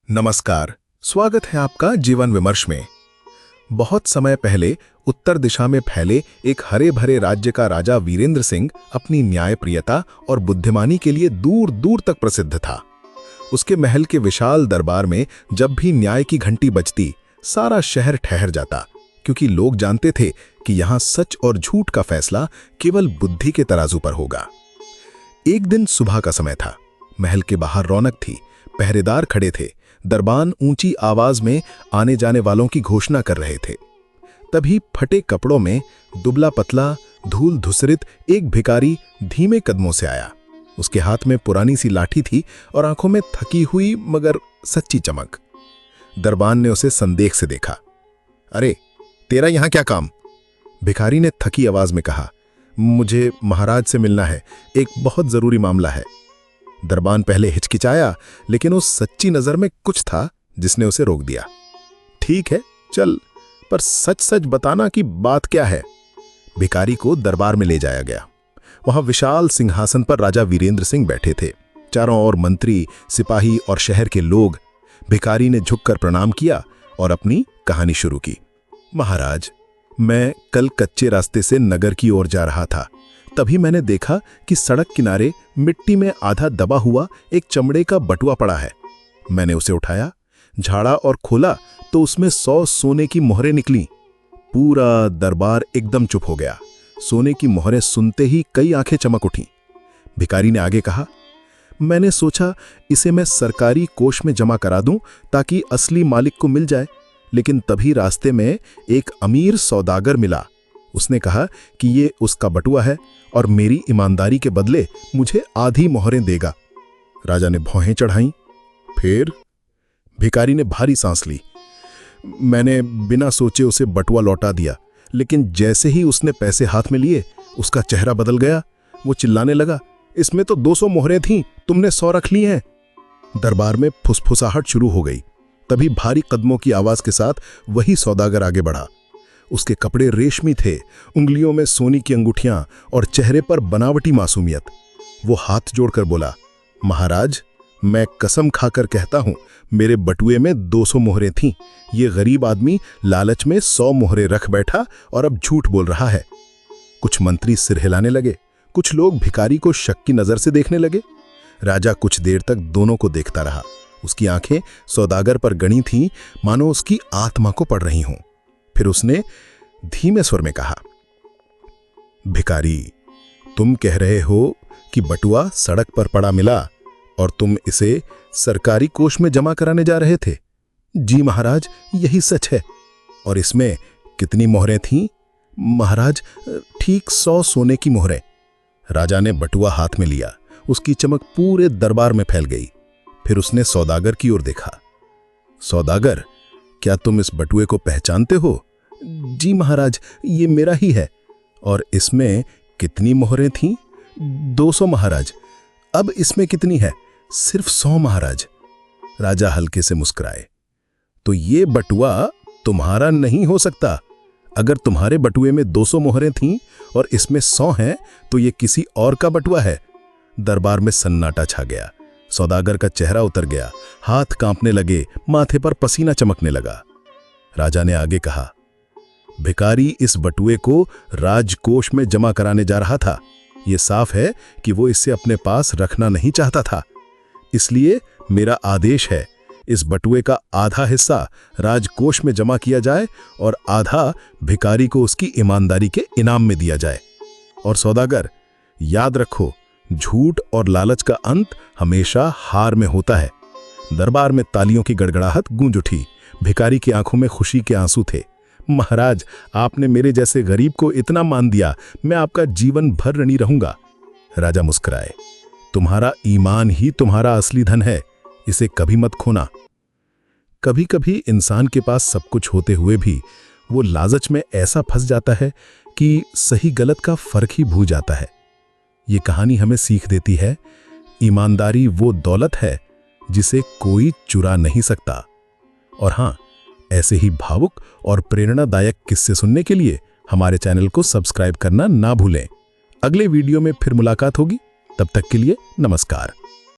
नमस्कार, स्वागत है आपका जीवन विमर्श में। बहुत समय पहले उत्तर दिशा में फैले एक हरे भरे राज्य का राजा वीरेंद्र सिंह अपनी न्यायप्रियता और बुद्धिमानी के लिए दूर दूर तक प्रसिद्ध था। उसके महल के विशाल दरबार में जब भी न्याय की घंटी बजती, सारा शहर ठहर जाता, क्योंकि लोग जानते थे कि यहाँ सच और झूठ का फैसला केवल बुद्धि के तराजू पर होगा। एक दिन सुबह का समय था। महल के बाहर रौनक थी, पहरेदार खड़े थे, दरबान ऊंची आवाज में आने जाने वालों की घोषणा कर रहे थे। तभी फटे कपड़ों में दुबला पतला धूल धुसरित एक भिखारी धीमे कदमों से आया। उसके हाथ में पुरानी सी लाठी थी और आंखों में थकी हुई मगर सच्ची चमक। दरबान ने उसे संदेह से देखा। अरे, तेरा यहां क्या काम? भिखारी ने थकी आवाज में कहा। मुझे महाराज से मिलना है, एक बहुत जरूरी मामला है। दरबान पहले हिचकिचाया, लेकिन उस सच्ची नजर में कुछ था जिसने उसे रोक दिया। ठीक है, चल, पर सच सच बताना कि बात क्या है। भिखारी को दरबार में ले जाया गया। वहां विशाल सिंहासन पर राजा वीरेंद्र सिंह बैठे थे। चारों ओर मंत्री, सिपाही और शहर के लोग। भिखारी ने झुककर प्रणाम किया और अपनी कहानी शुरू की। महाराज, मैं कल कच्चे रास्ते से नगर की ओर जा रहा था। तभी मैंने देखा कि सड़क किनारे मिट्टी में आधा दबा हुआ एक चमड़े का बटुआ पड़ा है। मैंने उसे उठाया, झाड़ा और खोला तो उसमें 100 सोने की मोहरें निकली। पूरा दरबार एकदम चुप हो गया। सोने की मोहरें सुनते ही कई आंखें चमक उठीं। भिखारी ने आगे कहा, मैंने सोचा इसे मैं सरकारी कोष में जमा करा दूं ताकि असली मालिक को मिल जाए, लेकिन तभी रास्ते में एक अमीर सौदागर मिला। उसने कहा कि ये उसका बटुआ है और मेरी ईमानदारी के बदले मुझे आधी मोहरें देगा। राजा ने भौहें चढ़ाईं। फिर भिखारी ने भारी सांस ली। मैंने बिना सोचे उसे बटुआ लौटा दिया, लेकिन जैसे ही उसने पैसे हाथ में लिए, उसका चेहरा बदल गया। वो चिल्लाने लगा, इसमें तो 200 मोहरें थीं, तुमने 100 रख ली हैं। दरबार में फुसफुसाहट शुरू हो गई। तभी भारी कदमों की आवाज के साथ वही सौदागर आगे बढ़ा। उसके कपड़े रेशमी थे, उंगलियों में सोनी की अंगूठियां और चेहरे पर बनावटी मासूमियत। वो हाथ जोड़कर बोला, महाराज, मैं कसम खाकर कहता हूं, मेरे बटुए में 200 मोहरें थीं। ये गरीब आदमी लालच में 100 मोहरें रख बैठा और अब झूठ बोल रहा है। कुछ मंत्री सिर हिलाने लगे, कुछ लोग भिखारी को शक की नजर से देखने लगे। राजा कुछ देर तक दोनों को देखता रहा। उसकी आंखें सौदागर पर गड़ी थीं, मानो उसकी आत्मा को पढ़ रही हों। फिर उसने धीमे स्वर में कहा, भिखारी, तुम कह रहे हो कि बटुआ सड़क पर पड़ा मिला और तुम इसे सरकारी कोष में जमा कराने जा रहे थे? जी महाराज, यही सच है। और इसमें कितनी मोहरें थीं? महाराज, ठीक 100 सोने की मोहरें। राजा ने बटुआ हाथ में लिया। उसकी चमक पूरे दरबार में फैल गई। फिर उसने सौदागर की ओर देखा। सौदागर, क्या तुम इस बटुए को पहचानते हो? जी महाराज, ये मेरा ही है। और इसमें कितनी मोहरें थीं? 200 महाराज। अब इसमें कितनी है? सिर्फ 100 महाराज। राजा हल्के से मुस्कुराए। तो ये बटुआ तुम्हारा नहीं हो सकता। अगर तुम्हारे बटुए में 200 मोहरें थीं और इसमें 100 हैं, तो ये किसी और का बटुआ है। दरबार में सन्नाटा छा गया। सौदागर का चेहरा उतर गया, हाथ कांपने लगे, माथे पर पसीना चमकने लगा। राजा ने आगे कहा, भिखारी इस बटुए को राजकोष में जमा कराने जा रहा था। यह साफ है कि वो इसे अपने पास रखना नहीं चाहता था। इसलिए मेरा आदेश है, इस बटुए का आधा हिस्सा राजकोष में जमा किया जाए और आधा भिखारी को उसकी ईमानदारी के इनाम में दिया जाए। और सौदागर, याद रखो, झूठ और लालच का अंत हमेशा हार में होता है। दरबार में तालियों की गड़गड़ाहट गूंज उठी। भिखारी की आंखों में खुशी के आंसू थे। महाराज, आपने मेरे जैसे गरीब को इतना मान दिया, मैं आपका जीवन भर ऋणी रहूंगा। राजा मुस्कुराए। तुम्हारा ईमान ही तुम्हारा असली धन है, इसे कभी मत खोना। कभी कभी इंसान के पास सब कुछ होते हुए भी वो लालच में ऐसा फंस जाता है कि सही गलत का फर्क ही भूल जाता है। ये कहानी हमें सीख देती है, ईमानदारी वो दौलत है जिसे कोई चुरा नहीं सकता। और हां, ऐसे ही भावुक और प्रेरणादायक किस्से सुनने के लिए हमारे चैनल को सब्सक्राइब करना ना भूलें। अगले वीडियो में फिर मुलाकात होगी। तब तक के लिए नमस्कार।